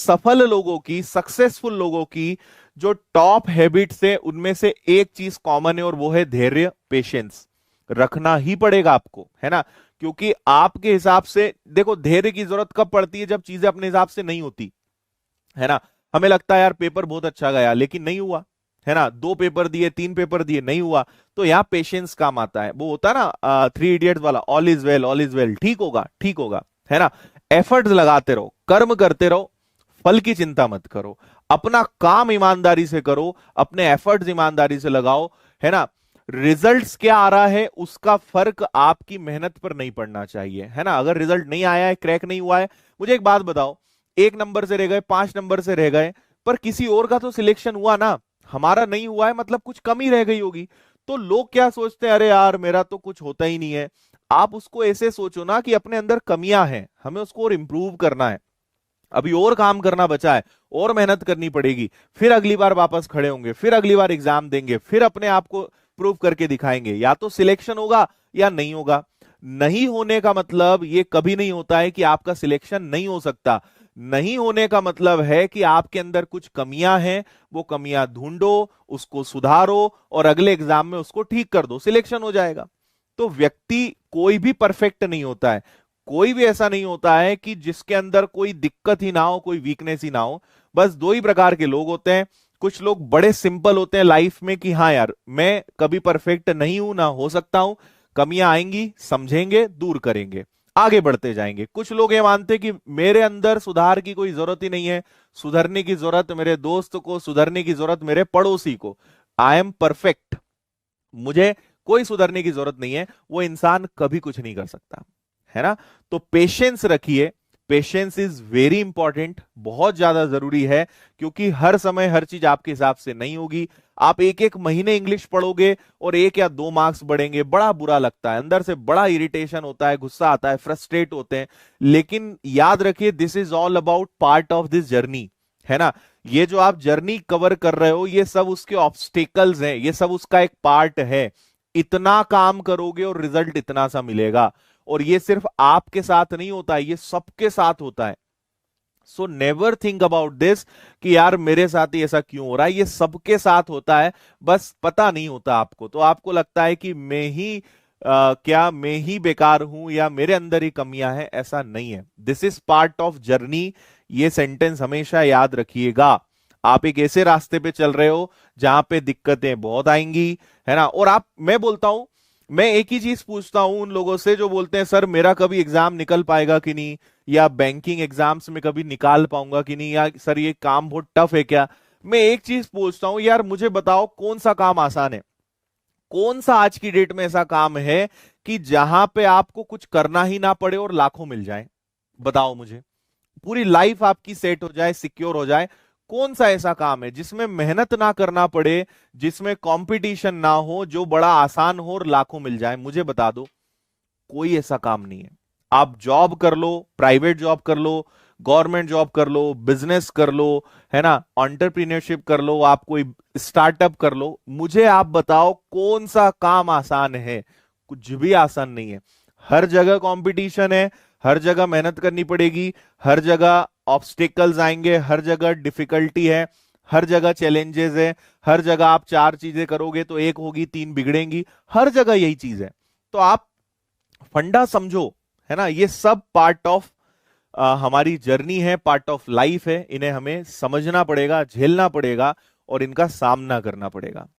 सफल लोगों की, सक्सेसफुल लोगों की जो टॉप हैबिट्स है उनमें से एक चीज कॉमन है और वो है धैर्य, पेशेंस। रखना ही पड़ेगा आपको, है ना। क्योंकि आपके हिसाब से देखो, धैर्य की जरूरत कब पड़ती है? जब चीजें अपने हिसाब से नहीं होती, है ना। हमें लगता है यार पेपर बहुत अच्छा गया लेकिन नहीं हुआ, है ना। 2 पेपर दिए, 3 पेपर दिए, नहीं हुआ। तो यहाँ पेशेंस काम आता है। वो होता है ना 3 इडियट्स वाला, all is well, all is well, ठीक होगा, ठीक होगा, है ना। एफर्ट्स लगाते रहो, कर्म करते रहो, फल की चिंता मत करो। अपना काम ईमानदारी से करो, अपने एफर्ट्स ईमानदारी से लगाओ, है ना। रिजल्ट्स क्या आ रहा है उसका फर्क आपकी मेहनत पर नहीं पड़ना चाहिए, है ना। अगर रिजल्ट नहीं आया है, क्रैक नहीं हुआ है, मुझे एक बात बताओ, 1 नंबर से रह गए, 5 नंबर से रह गए, पर किसी और का तो सिलेक्शन हुआ ना, हमारा नहीं हुआ है, मतलब कुछ कमी रह गई होगी। तो लोग क्या सोचते हैं, अरे यार मेरा तो कुछ होता ही नहीं है। आप उसको ऐसे सोचो ना कि अपने अंदर कमियां हैं, हमें उसको और इंप्रूव करना है, अभी और काम करना बचा है, और मेहनत करनी पड़ेगी, फिर अगली बार वापस खड़े होंगे, फिर अगली बार एग्जाम देंगे, फिर अपने आप को प्रूव करके दिखाएंगे, या तो सिलेक्शन होगा या नहीं होगा। नहीं होने का मतलब ये कभी नहीं होता है कि आपका सिलेक्शन नहीं हो सकता। नहीं होने का मतलब है कि आपके अंदर कुछ कमियां हैं, वो कमियां ढूंढो, उसको सुधारो और अगले एग्जाम में उसको ठीक कर दो, सिलेक्शन हो जाएगा। तो व्यक्ति कोई भी परफेक्ट नहीं होता है, कोई भी ऐसा नहीं होता है कि जिसके अंदर कोई दिक्कत ही ना हो, कोई वीकनेस ही ना हो। बस 2 ही प्रकार के लोग होते हैं। कुछ लोग बड़े सिंपल होते हैं लाइफ में कि हाँ यार मैं कभी परफेक्ट नहीं हूं ना हो सकता हूं, कमियां आएंगी, समझेंगे, दूर करेंगे, आगे बढ़ते जाएंगे। कुछ लोग ये मानते हैं कि मेरे अंदर सुधार की कोई जरूरत ही नहीं है, सुधरने की जरूरत मेरे दोस्त को, सुधरने की जरूरत मेरे पड़ोसी को, आई एम परफेक्ट, मुझे कोई सुधरने की जरूरत नहीं है। वो इंसान कभी कुछ नहीं कर सकता, है ना। तो पेशेंस रखिए, पेशेंस इज वेरी इंपॉर्टेंट, बहुत ज्यादा जरूरी है। क्योंकि हर समय हर चीज आपके हिसाब से नहीं होगी। आप एक एक महीने इंग्लिश पढ़ोगे और 1 या 2 मार्क्स बढ़ेंगे, बड़ा बुरा लगता है, अंदर से बड़ा इरिटेशन होता है, गुस्सा आता है, फ्रस्ट्रेट होते हैं। लेकिन याद रखिए, this is all about part of this journey, है ना। ये जो आप जर्नी कवर कर रहे हो, ये सब उसके ऑब्स्टिकल्स हैं, ये सब उसका एक पार्ट है। इतना काम करोगे और रिजल्ट इतना सा मिलेगा। और ये सिर्फ आपके साथ नहीं होता है, ये सबके साथ होता है। So never think about this कि यार मेरे साथ ही ऐसा क्यों हो रहा है, ये सबके साथ होता है, बस पता नहीं होता आपको। तो आपको लगता है कि मैं ही क्या मैं ही बेकार हूं या मेरे अंदर ही कमियां हैं, ऐसा नहीं है। This is part of journey. ये सेंटेंस हमेशा याद रखिएगा। आप एक ऐसे रास्ते पे चल रहे हो जहां पे दिक्कतें बहुत आएंगी, है ना। और आप, मैं बोलता हूं, मैं एक ही चीज पूछता हूं उन लोगों से जो बोलते हैं सर मेरा कभी एग्जाम निकल पाएगा कि नहीं, या बैंकिंग एग्जाम्स में कभी निकाल पाऊंगा कि नहीं, या सर ये काम बहुत टफ है क्या। मैं एक चीज पूछता हूं, यार मुझे बताओ कौन सा काम आसान है? कौन सा आज की डेट में ऐसा काम है कि जहां पे आपको कुछ करना ही ना पड़े और लाखों मिल जाए? बताओ मुझे, पूरी लाइफ आपकी सेट हो जाए, सिक्योर हो जाए। कौन सा ऐसा काम है जिसमें मेहनत ना करना पड़े, जिसमें कंपटीशन ना हो, जो बड़ा आसान हो और लाखों मिल जाए? मुझे बता दो। कोई ऐसा काम नहीं है। आप जॉब कर लो, प्राइवेट जॉब कर लो, गवर्नमेंट जॉब कर लो, बिजनेस कर लो, है ना, एंटरप्रीनियरशिप कर लो, आप कोई स्टार्टअप कर लो, मुझे आप बताओ कौन सा काम आसान है? कुछ भी आसान नहीं है। हर जगह कंपटीशन है, हर जगह मेहनत करनी पड़ेगी, हर जगह ऑब्स्टिकल्स आएंगे, हर जगह डिफिकल्टी है, हर जगह चैलेंजेस है, हर जगह आप 4 चीजें करोगे तो एक होगी, 3 बिगड़ेंगी, हर जगह यही चीज है। तो आप फंडा समझो, है ना। ये सब पार्ट ऑफ हमारी जर्नी है, पार्ट ऑफ लाइफ है, इन्हें हमें समझना पड़ेगा, झेलना पड़ेगा और इनका सामना करना पड़ेगा।